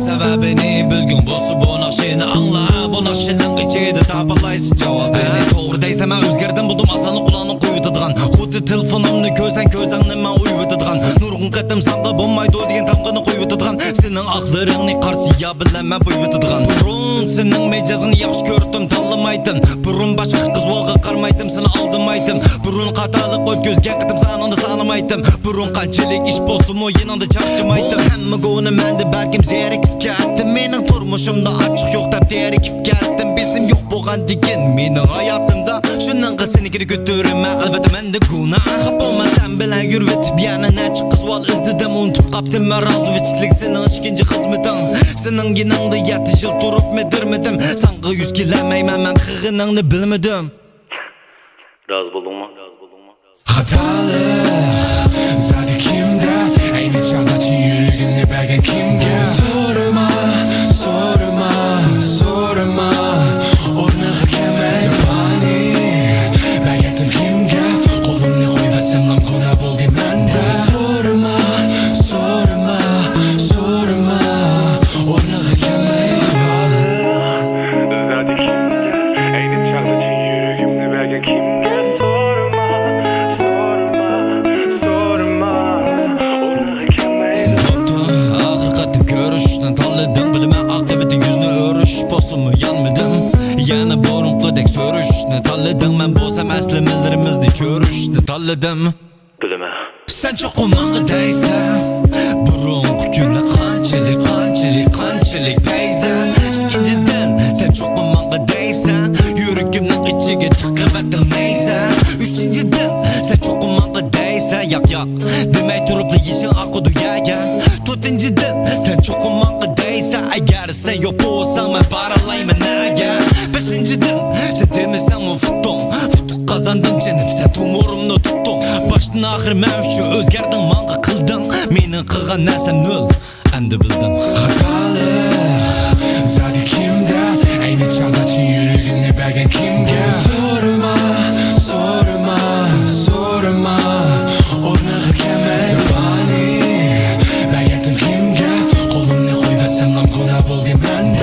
Sebebini bilgin bosu bu nakşini anla. Bu nakşinin içiydi tabalaysı cevap beni. Doğru deyse ben özgerdim buldum asanı kulağını koyutuduğun. Kutu telefonumni közen közengni men uyutuduğun. Nurgun qetim samda bulmaydı degan tamgını koyutuduğun. Senin aklarını karşıya bilemem boyutuduğun. Burun senin mecazını yaxşı gördüm tanlamaydım. Burun başka kız volga qarmaydım seni aldımaydım. Burun qatalık ötközgen qetim sanında sanamaydım. Burun qanchalik iş bosumu yanında çarçımaydım. Hemma gonu mende belkim zerikip ketdim. Mening turmuşumda açık yok dep derikip ketdim. Bizim yok boğan degen mening hayatımda. Şundan senikini götürme albatta mende günah. Olma sen bilen yürütüp yana neçik kız val izledim. Unutup kaptım ben razıveçlik senin işkinci hizmetin. Senin yanında yatı yıl durup medirmedim. Sanki yüz kilemeymen ben kığınını bilmedim. Razı buldun mu? Hatalık zaten kimde? Aynı çağdaçın yüreğimde belgen kimge? Sorma, sorma, sorma. Ornağı keme Cebani belgetim kimge? Kolumni koy ve senlam kona buldi mende. Sorma, sorma, sorma. Ornağı keme zaten kimde? Aynı çağdaçın yüreğimde belgen kimge? Tanladım bilime aktivite yüzünü örüş bosumu yanmadım. Yana borunqidek sörüşni tanladım. Ben bosam aslimalarimizni ko'rishni tanladim. Bilime. Sen çok umaqidaysan burunqi kunlar qanchalik paysan. Ikkinchidan sen çok umaqidaysan yuragimning ichiga tiqib atilmaysan. Uchinchidan sen çok umaqidaysan yak demay turib yishing aqu duyaga. To'rtinchidan sen çok umaqidaysan agar sen yo'q bo'lsang men baralayman naga. Beshinchidan sen demasan futuq qozonding jinim sen to'g'rimni tutding. Boshdan oxir men uchun o'zgarding menga qilding. Mening qilgan narsam nol endi bildim. Hatalık zaten kimde? Aynı çağdaçın yüreğimde belgen kimge? Sorma, sorma, sorma. Ornağı keme Cebani belgetim kimge? Kolumni koy ve senlam kona buldi mende.